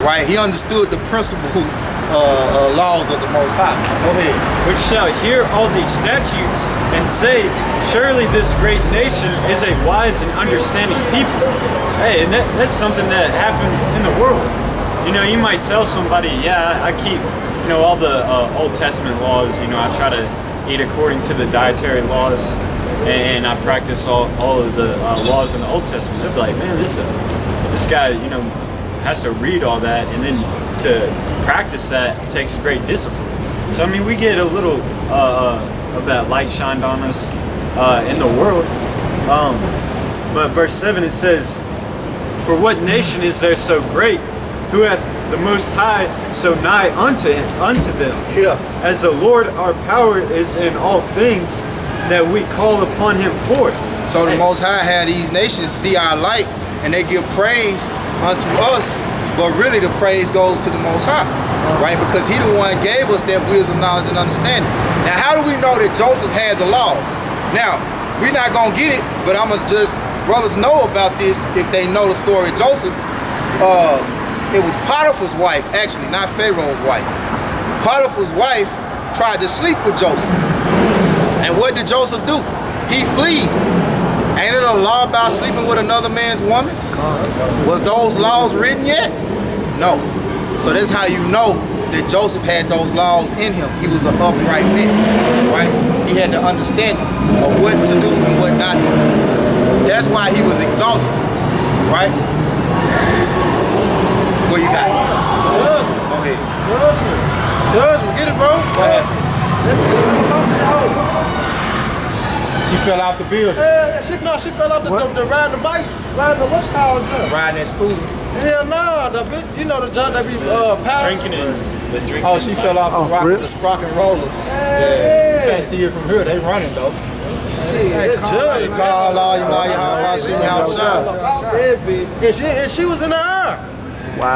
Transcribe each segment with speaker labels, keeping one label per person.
Speaker 1: right? He understood the principle laws of the Most High. Go ahead.
Speaker 2: Which shall hear all these statutes and say, surely this great nation is a wise and understanding people. Hey, and that's something that happens in the world. You know, you might tell somebody, yeah, I keep, you know, all the Old Testament laws. You know, I try to eat according to the dietary laws, and I practice all of the laws in the Old Testament. They'll be like, man, this guy, you know, has to read all that, and then to practice that, it takes great discipline. So I mean, we get a little of that light shined on us in the world. But verse 7, it says, "For what nation is there so great, who hath the Most High so nigh unto them?
Speaker 1: Yeah.
Speaker 2: As the Lord our power is in all things that we call upon Him for."
Speaker 1: So the Most High had these nations see our light, and they give praise unto us, but really the praise goes to the Most High, right? Because He the one gave us that wisdom, knowledge, and understanding. Now, how do we know that Joseph had the laws? Now, we're not gonna get it, but I'm gonna just, brothers know about this if they know the story of Joseph. It was Potiphar's wife, actually, not Pharaoh's wife. Potiphar's wife tried to sleep with Joseph. And what did Joseph do? He fled. Ain't it a law about sleeping with another man's woman? Was those laws written yet? No. So that's how you know that Joseph had those laws in him. He was an upright man, right? He had the understanding of what to do and what not to do. That's why he was exalted, right? What you got?
Speaker 3: Judgment.
Speaker 1: Go ahead.
Speaker 3: Judgment. Get it, bro.
Speaker 1: She fell off the building.
Speaker 3: Yeah, she fell off the riding the bike, riding the what's called jump.
Speaker 1: Riding that scooter.
Speaker 3: Hell no, the bitch, you know the jump they be powder.
Speaker 2: Drinking it. The drinking.
Speaker 1: Oh, she fell off the rock with the sprocket roller.
Speaker 3: Yeah.
Speaker 1: You can't see it from here. They running though.
Speaker 3: Shit,
Speaker 1: Judge call all you know how she outside.
Speaker 3: And she was in the air.
Speaker 4: Wow.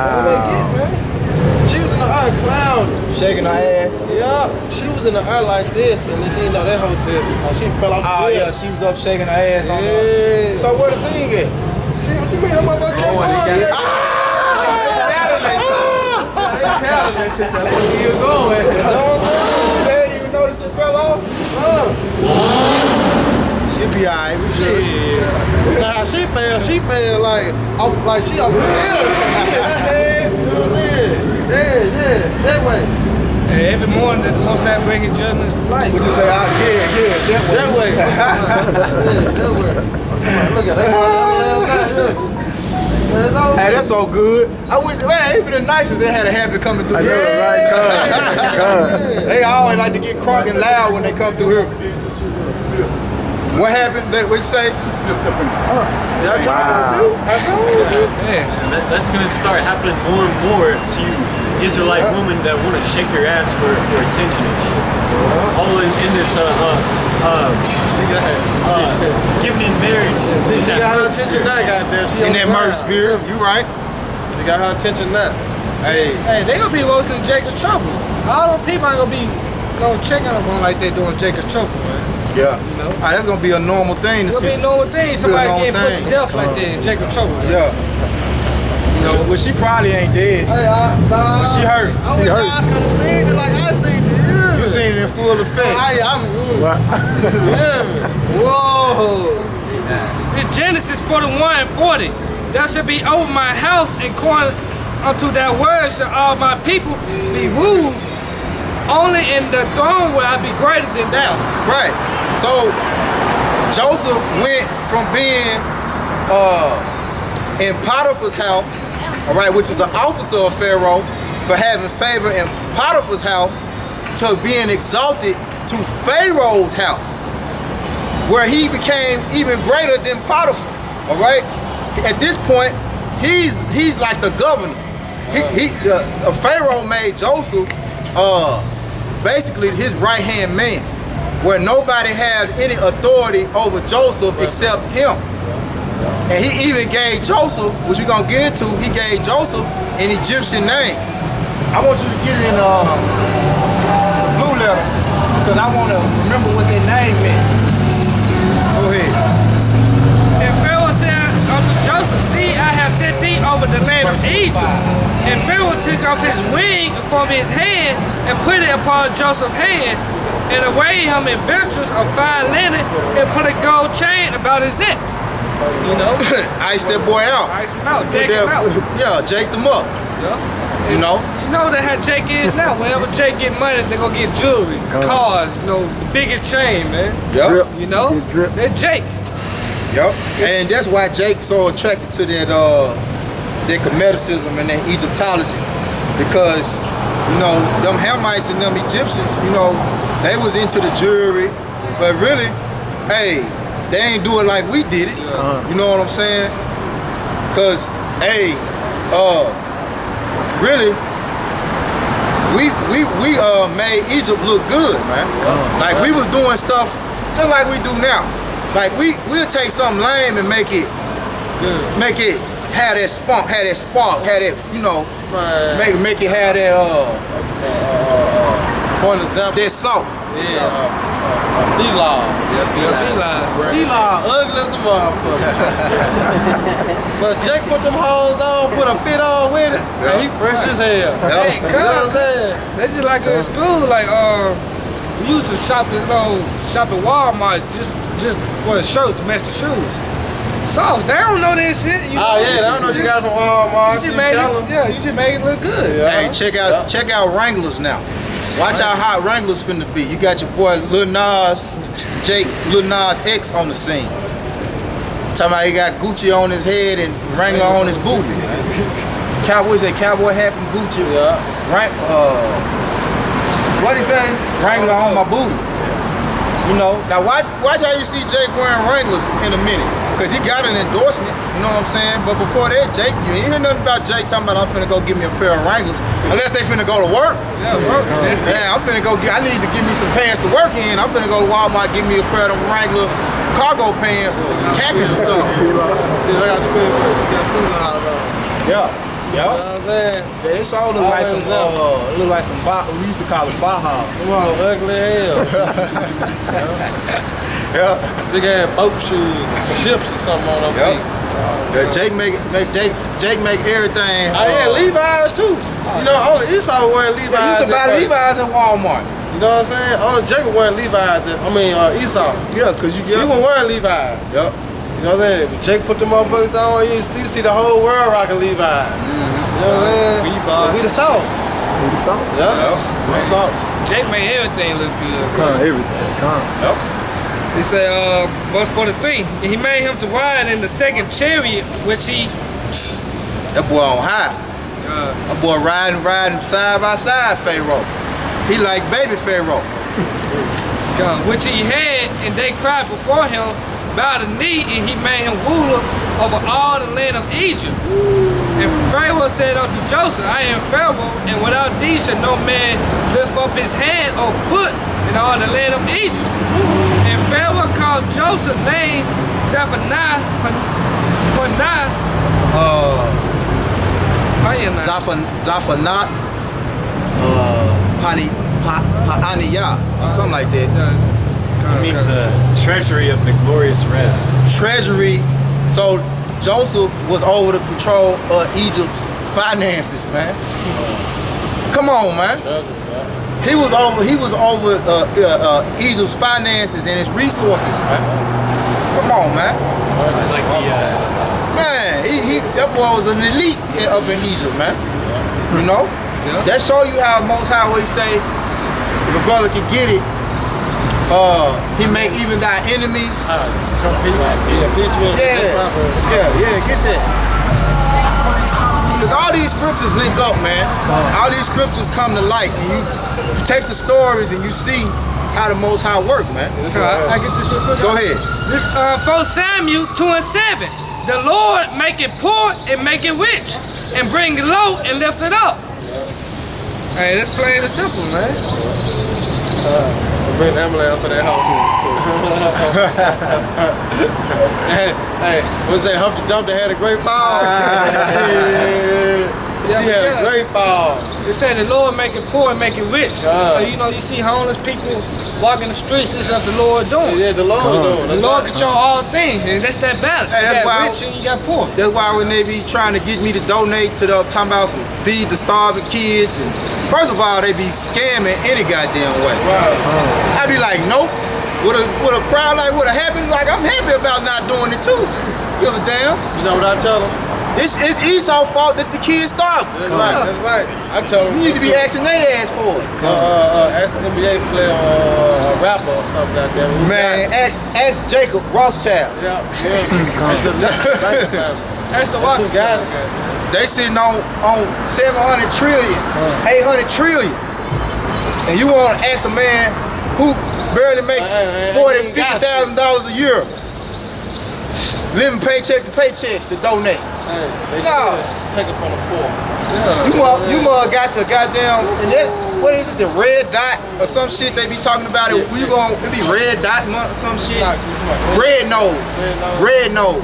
Speaker 3: She was in the air clowning.
Speaker 1: Shaking her ass.
Speaker 3: Yeah, she was in the air like this, and then she didn't know that whole test. She fell off the
Speaker 1: Oh
Speaker 3: building.
Speaker 1: yeah, she was up shaking her ass on her.
Speaker 3: Yeah.
Speaker 1: So where the thing at?
Speaker 3: Shit, what you mean? That motherfucker kept going.
Speaker 1: They didn't even notice she fell off? She'll be alright, we good.
Speaker 3: Nah, she fell like she off the hill or some shit. That head, you know what I'm saying? Yeah, that way.
Speaker 4: Hey, every morning the Most High bring His judgments to light.
Speaker 1: We just say, yeah,
Speaker 3: That way. Yeah, that way. Look at that.
Speaker 1: Hey, that's so good. I wish, man, it'd be the nicest they had a habit coming through here. They always like to get crunk and loud when they come through here. What happened? What you say?
Speaker 3: I told you.
Speaker 4: Yeah.
Speaker 2: That's gonna start happening more and more to you Israelite women that want to shake your ass for attention and shit. All in this giving in marriage.
Speaker 3: She got her attention now, goddamn. She
Speaker 1: In
Speaker 3: on
Speaker 1: that
Speaker 3: the
Speaker 1: murder
Speaker 3: ground.
Speaker 1: spirit, you right.
Speaker 3: She got her attention now.
Speaker 1: Hey,
Speaker 4: Hey, they gonna be worse than Jacob's trouble. All them people ain't gonna be checking up on like they doing Jacob's trouble, man.
Speaker 1: yeah.
Speaker 4: You know?
Speaker 1: That's gonna be a normal thing to
Speaker 4: It'll
Speaker 1: see.
Speaker 4: be a normal thing. Somebody
Speaker 1: normal
Speaker 4: getting put
Speaker 1: thing.
Speaker 4: to death like that in Jacob's trouble. Man.
Speaker 1: Yeah. You know, well, she probably ain't dead.
Speaker 3: Hey,
Speaker 1: But she hurt.
Speaker 3: I wish I could have seen it like I seen it.
Speaker 1: You seen it in full effect.
Speaker 3: Whoa.
Speaker 4: It's Genesis 41:40. Thou shalt be over my house, and according unto thy words shall all my people be ruled. Only in the throne will I be greater than thou.
Speaker 1: Right. So Joseph went from being in Potiphar's house, all right, which was an officer of Pharaoh for having favor in Potiphar's house, to being exalted to Pharaoh's house, where he became even greater than Potiphar. All right. At this point, he's like the governor. Pharaoh made Joseph basically his right-hand man, where nobody has any authority over Joseph except him. And he even gave Joseph, which we're gonna get into, he gave Joseph an Egyptian name. I want you to get it in the blue letter, because I want to remember what that name meant. Go ahead.
Speaker 4: And Pharaoh said unto Joseph, see, I have set thee over the land of Egypt. And Pharaoh took off his ring from his hand and put it upon Joseph's hand and arrayed him in vestments of fine linen and put a gold chain about his neck. You know?
Speaker 1: Iced that boy out.
Speaker 4: Ice him out,
Speaker 1: Put
Speaker 4: deck him out.
Speaker 1: Yeah, jaked him up.
Speaker 4: Yeah.
Speaker 1: You know?
Speaker 4: You know that how Jake is now. Whenever Jake get money, they gonna get jewelry, cars, you know, the biggest chain, man.
Speaker 1: Yep.
Speaker 4: You know? That Jake.
Speaker 1: Yep. And that's why Jake's so attracted to that Cometicism and that Egyptology. Because, you know, them Hamites and them Egyptians, you know, they was into the jewelry, but really, hey, they ain't do it like we did it. You know what I'm saying? Cause, hey, really, we made Egypt look good, man. Like we was doing stuff just like we do now. Like we'll take something lame and make it have that spunk, have that spark, have that, you know, make it have that
Speaker 3: For example,
Speaker 1: that salt.
Speaker 3: D-Laws. D-Law ugly as a motherfucker. But Jake put them hoes on, put a fit on with it, and he fresh as hell.
Speaker 4: Hey,
Speaker 3: You know what I'm saying?
Speaker 4: that's just like in school, like we used to shop at Walmart just for a shirt to match the shoes. Sauce, they don't know that shit. You know,
Speaker 3: They don't know you got it from Walmart.
Speaker 4: You
Speaker 3: You
Speaker 4: just made
Speaker 3: tell them.
Speaker 4: it, yeah, you just made it look good.
Speaker 3: Yeah.
Speaker 1: Hey, check out Wranglers now. Watch how hot Wranglers finna be. You got your boy Lil Nas X on the scene. Talking about he got Gucci on his head and Wrangler on his booty. Cowboy hat from Gucci.
Speaker 3: Yeah.
Speaker 1: What he say? Wrangler on my booty. You know. Now watch how you see Jake wearing Wranglers in a minute. Cause he got an endorsement, you know what I'm saying? But before that, Jake, you ain't hear nothing about Jake talking about I'm finna go get me a pair of Wranglers. Unless they finna go to work.
Speaker 4: Yeah, work. That's it.
Speaker 1: Yeah, I'm finna go I need to give me some pants to work in. I'm finna go to Walmart, give me a pair of them Wrangler cargo pants or khakis or something.
Speaker 3: See, I got spin first. You got food out of them.
Speaker 1: Yeah.
Speaker 3: You know what I'm saying?
Speaker 1: Yeah, this all look like some, we used to call them Bajas.
Speaker 3: Them all ugly as hell.
Speaker 1: Yeah.
Speaker 3: Big ass boat shoes, ships or something on them feet.
Speaker 1: Yeah, Jake make everything.
Speaker 3: Oh yeah, Levi's too. You know, only Esau wearing Levi's.
Speaker 1: I used to buy Levi's at Walmart.
Speaker 3: You know what I'm saying? Only Jacob wearing Levi's. Esau.
Speaker 1: Yeah, cause you
Speaker 3: He
Speaker 1: get.
Speaker 3: was wearing Levi's.
Speaker 1: Yep.
Speaker 3: You know what I'm saying? When Jake put them motherfuckers on, you see the whole world rocking Levi's. You know what I'm saying?
Speaker 2: Levi's.
Speaker 3: We the South. Yeah.
Speaker 1: What's up?
Speaker 4: Jake made everything look good.
Speaker 1: Yep.
Speaker 4: He said, verse 43, and he made him to ride in the second chariot, which he,
Speaker 1: That boy on high. That boy riding side by side Pharaoh. He like baby Pharaoh.
Speaker 4: which he had, and they cried before him, bowed the knee, and he made him ruler over all the land of Egypt. And Pharaoh said unto Joseph, I am Pharaoh, and without thee shall no man lift up his hand or foot in all the land of Egypt. And Pharaoh called Joseph's name Zephaniah,
Speaker 1: Zaphanat, Pa'aniyah, or something like that.
Speaker 2: It means treasury of the glorious rest.
Speaker 1: Treasury. So Joseph was over the control of Egypt's finances, man. Come on, man. He was over Egypt's finances and its resources, man. Come on, man.
Speaker 2: It's like
Speaker 1: Man, that boy was an elite up in Egypt, man. You know? That show you how Most High always say, if a brother can get it, he make even thy enemies.
Speaker 3: Peace with
Speaker 1: Yeah, get that. Because all these scriptures link up, man. All these scriptures come to light, and you take the stories and you see how the Most High work, man.
Speaker 4: I get this real quick.
Speaker 1: Go ahead.
Speaker 4: This 1 Samuel 2:7. The Lord make it poor and make it rich, and bring it low and lift it up. Hey, that's plain and simple, man.
Speaker 3: Bring the ambulance for that house. hey, what's that? Humpty Dumpty had a great fall. He had a great fall.
Speaker 4: It said the Lord make it poor and make it rich.
Speaker 3: God.
Speaker 4: So you know, you see homeless people walking the streets. It's what the Lord doing.
Speaker 3: Yeah, the Lord doing.
Speaker 4: The Lord control all things, and that's that balance.
Speaker 1: Hey,
Speaker 4: You
Speaker 1: that's
Speaker 4: got
Speaker 1: why-
Speaker 4: rich and you got poor.
Speaker 1: That's why when they be trying to get me to donate to the talking about some feed the starving kids, and first of all they be scamming any goddamn way.
Speaker 3: Right.
Speaker 1: I be like, nope. With a crowd like what happened, like I'm happy about not doing it too. Give a damn.
Speaker 3: You know what I tell him?
Speaker 1: It's Esau's fault that the kids starving.
Speaker 3: That's right. That's right. I tell him.
Speaker 1: You need to be asking their ass for it.
Speaker 3: Ask the NBA player or a rapper or something like that.
Speaker 1: Man, ask Jacob Rothschild.
Speaker 3: Yeah. That's the
Speaker 4: That's the
Speaker 3: That's
Speaker 4: walk.
Speaker 3: who got it.
Speaker 1: They sitting on 700 trillion, 800 trillion. And you want to ask a man who barely makes $40,000, $50,000 a year, living paycheck to paycheck to donate.
Speaker 3: Hey, they
Speaker 1: No.
Speaker 3: should take up on the poor.
Speaker 1: You must got the goddamn, and that, what is it, the red dot or some shit they be talking about? It be red dot month or some shit. Red nose. Red nose.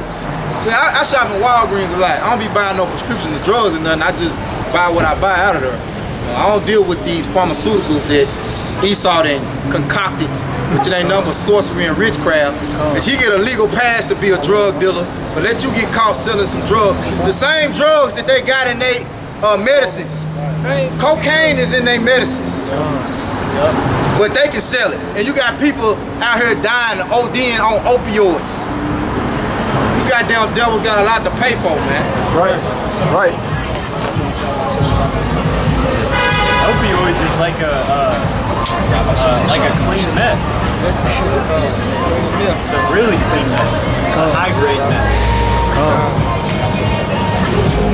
Speaker 1: Yeah, I shop in Walgreens a lot. I don't be buying no prescription of drugs or nothing. I just buy what I buy out of there. I don't deal with these pharmaceuticals that Esau then concocted, which it ain't nothing but sorcery and witchcraft. And she get a legal pass to be a drug dealer, but let you get caught selling some drugs. The same drugs that they got in their medicines.
Speaker 4: Same.
Speaker 1: Cocaine is in their medicines. But they can sell it. And you got people out here dying, ODing on opioids. You goddamn devils got a lot to pay for, man.
Speaker 2: Right. Right. Opioids is like a clean meth. It's a really clean meth. It's a high grade meth.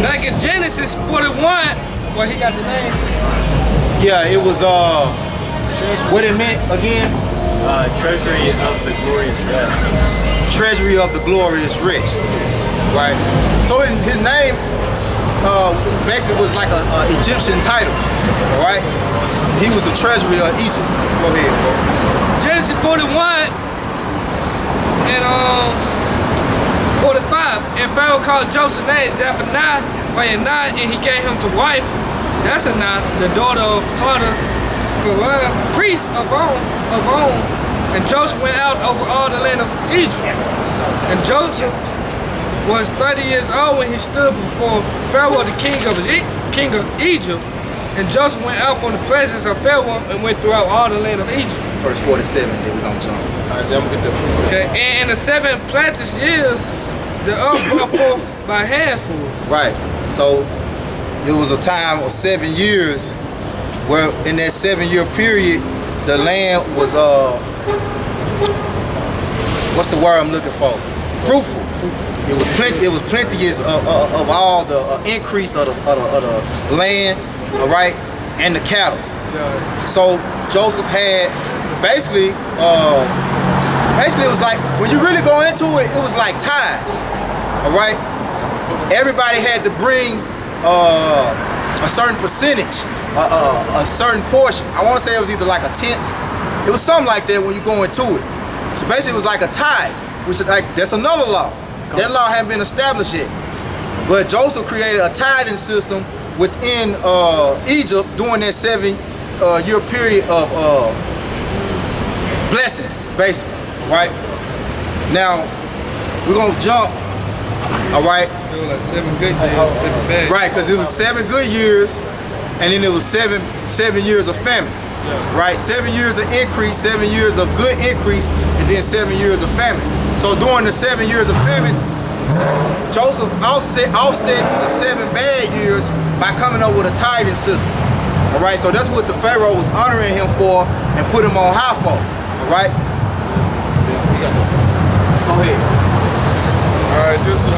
Speaker 4: Back in Genesis 41, well, he got the names.
Speaker 1: Yeah, it was what it meant again?
Speaker 2: Treasury of the glorious rest.
Speaker 1: Treasury of the glorious rest. Right. So his name basically was like a Egyptian title. Right? He was the treasury of Egypt. Go ahead, bro.
Speaker 4: Genesis 41 and 45. And Pharaoh called Joseph's name Zephaniah, and he gave him to wife. That's the daughter of Potter, priest of On. And Joseph went out over all the land of Egypt. And Joseph was 30 years old when he stood before Pharaoh, the king of Egypt. And Joseph went out from the presence of Pharaoh and went throughout all the land of Egypt.
Speaker 1: Verse 47, then we're gonna jump.
Speaker 3: Alright, then I'm gonna get the precept.
Speaker 4: Okay, and in the 7 plenteous years, the earth brought forth by handful.
Speaker 1: Right. So it was a time of 7 years where in that 7-year period the land was what's the word I'm looking for? Fruitful. It was plenteous of all the increase of the land, all right, and the cattle. So Joseph had basically it was like, when you really go into it, it was like tithes, all right? Everybody had to bring a certain percentage, a certain portion. I want to say it was either like a 10th. It was something like that when you go into it. So basically it was like a tithe, which is like, that's another law. That law hadn't been established yet. But Joseph created a tithing system within Egypt during that 7-year period of blessing, basically, right? Now, we're gonna jump, all right?
Speaker 4: It was like 7 good years, 7 bad.
Speaker 1: Right, because it was 7 good years, and then it was seven years of famine. Right, 7 years of increase, 7 years of good increase, and then 7 years of famine. So during the 7 years of famine, Joseph offset the 7 bad years by coming up with a tithing system. All right, so that's what the Pharaoh was honoring him for and put him on high for. All right. Go ahead.
Speaker 5: All right, this is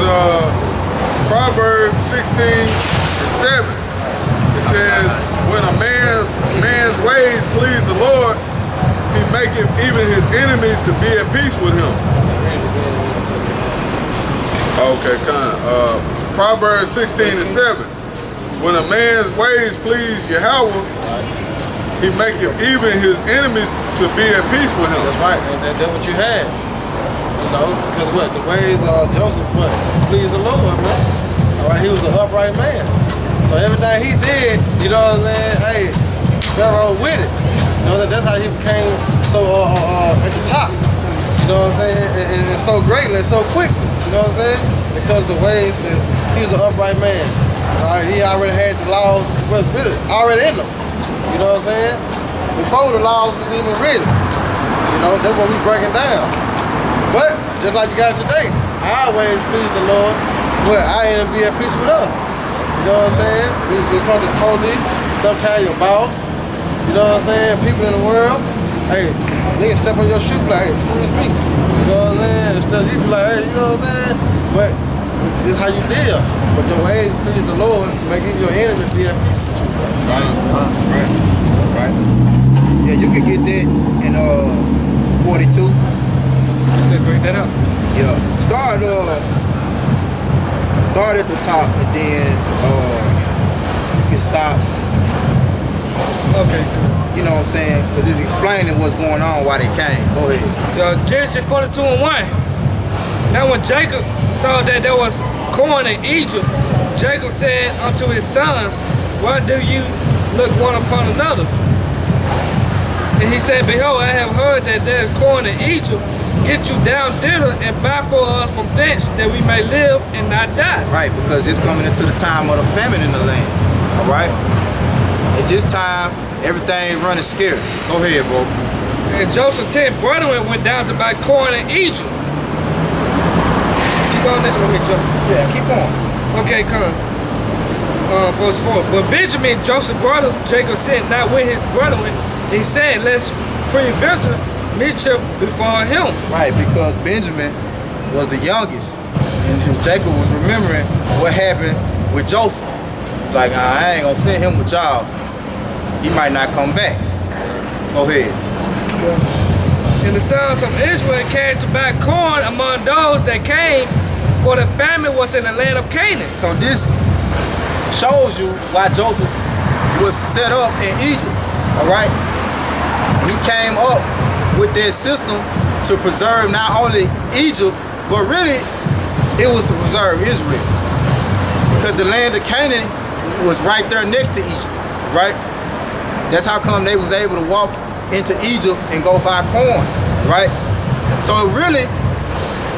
Speaker 5: Proverbs 16:7. It says, when a man's ways please the Lord, he maketh even his enemies to be at peace with him. Okay, Proverbs 16:7. When a man's ways please Yahweh, he maketh even his enemies to be at peace with him.
Speaker 3: That's right, and that's what you had. You know, because what? The ways of Joseph, what? Please the Lord, man. All right, he was an upright man. So everything he did, you know what I'm saying? Hey, Pharaoh with it. You know, that's how he became so at the top. You know what I'm saying? And so greatly, and so quick. You know what I'm saying? Because the way that he was an upright man. He already had the laws already in them. You know what I'm saying? Before the laws was even written. You know, that's what we breaking down. But just like you got it today, I always please the Lord, but I ain't be at peace with us. You know what I'm saying? We come to the police, sometimes your boss, you know what I'm saying? People in the world, hey, nigga step on your shoe like, hey, excuse me. You know what I'm saying? Instead of you be like, hey, you know what I'm saying? But it's how you deal. But your ways please the Lord, making your enemies be at peace with you.
Speaker 1: Right. Yeah, you can get that in 42.
Speaker 4: Let's break that up.
Speaker 1: Yeah. Start at the top and then you can stop.
Speaker 4: Okay.
Speaker 1: You know what I'm saying? Because it's explaining what's going on why they came. Go ahead.
Speaker 4: Genesis 42:1. Now when Jacob saw that there was corn in Egypt, Jacob said unto his sons, why do you look one upon another? And he said, behold, I have heard that there is corn in Egypt. Get you down thither and buy for us from thence, that we may live and not die.
Speaker 1: Right, because it's coming into the time of the famine in the land. All right? At this time, everything running scarce. Go ahead, bro.
Speaker 4: And Joseph's 10 brethren went down to buy corn in Egypt. Keep on this one, Joe.
Speaker 1: Yeah, keep going.
Speaker 4: Okay, come. Verse 4. But Benjamin, Joseph's brothers, Jacob sent not with his brethren. He said, let's preventure mischief before him.
Speaker 1: Right, because Benjamin was the youngest. And Jacob was remembering what happened with Joseph. Like, I ain't gonna send him with y'all. He might not come back. Go ahead.
Speaker 4: And the sons of Israel came to buy corn among those that came, for the famine was in the land of Canaan.
Speaker 1: So this shows you why Joseph was set up in Egypt. All right? He came up with that system to preserve not only Egypt, but really it was to preserve Israel. Because the land of Canaan was right there next to Egypt, right? That's how come they was able to walk into Egypt and go buy corn, right? So really,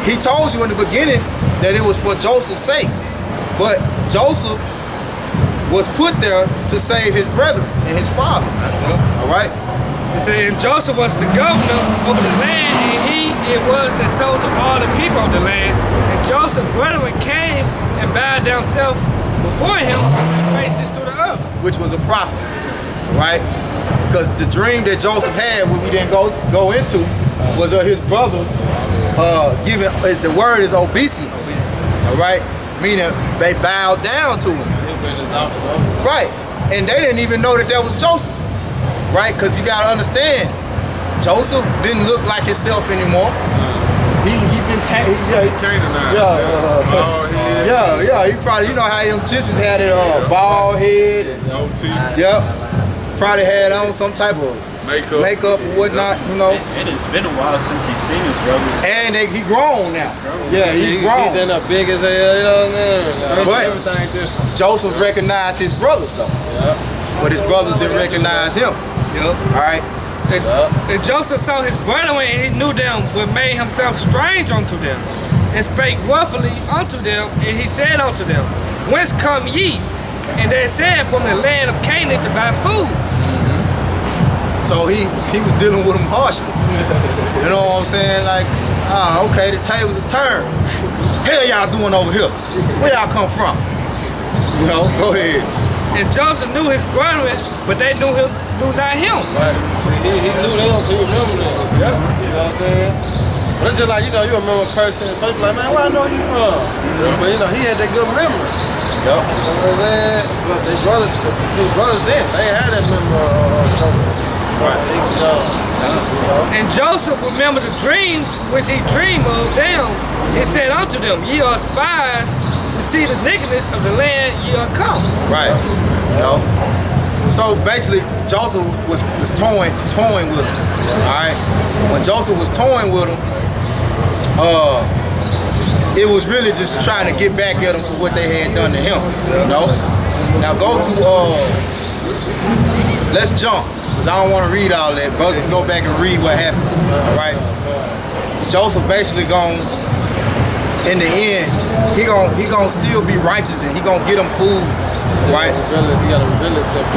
Speaker 1: he told you in the beginning that it was for Joseph's sake. But Joseph was put there to save his brethren and his father, all right?
Speaker 4: It said, and Joseph was the governor over the land, and he it was that sold to all the people of the land. And Joseph's brethren came and bowed themselves before him and faces to the earth.
Speaker 1: Which was a prophecy, right? Because the dream that Joseph had, what we didn't go into, was of his brothers giving, as the word is obeisance, all right? Meaning they bowed down to him. Right, and they didn't even know that was Joseph, right? Because you gotta understand, Joseph didn't look like himself anymore. He probably, you know how them gypsies had it bald head and probably had on some type of makeup or whatnot, you know.
Speaker 2: And it's been a while since he's seen his brothers.
Speaker 1: And he grown now. Yeah, he's grown.
Speaker 3: He's up big as hell, you know what I'm saying?
Speaker 1: But
Speaker 3: everything different.
Speaker 1: Joseph recognized his brothers though. But his brothers didn't recognize him. All right.
Speaker 4: And Joseph saw his brethren, and he knew them, but made himself strange unto them, and spake roughly unto them, and he said unto them, whence come ye? And they said, from the land of Canaan to buy food.
Speaker 1: So he was dealing with them harshly. You know what I'm saying? Like, okay, the tables are turned. Hell y'all doing over here? Where y'all come from? You know, go ahead.
Speaker 4: And Joseph knew his brethren, but they knew not him.
Speaker 3: Right. He knew them, he remembered them. You know what I'm saying? But it's just like, you know, you remember a person, but you like, man, where I know you from? But you know, he had that good memory. You know what I'm saying? But his brothers didn't. They had that memory of Joseph. Right.
Speaker 4: And Joseph remembered the dreams which he dreamed of them. He said unto them, ye are spies to see the nakedness of the land ye are come.
Speaker 1: Right. You know? So basically, Joseph was toying with him. All right. When Joseph was toying with him, it was really just trying to get back at him for what they had done to him. You know? Now go to let's jump, because I don't want to read all that. Brothers can go back and read what happened. Right? Joseph basically in the end, he gonna still be righteous and he gonna get them food. Right?
Speaker 3: He gotta reveal himself.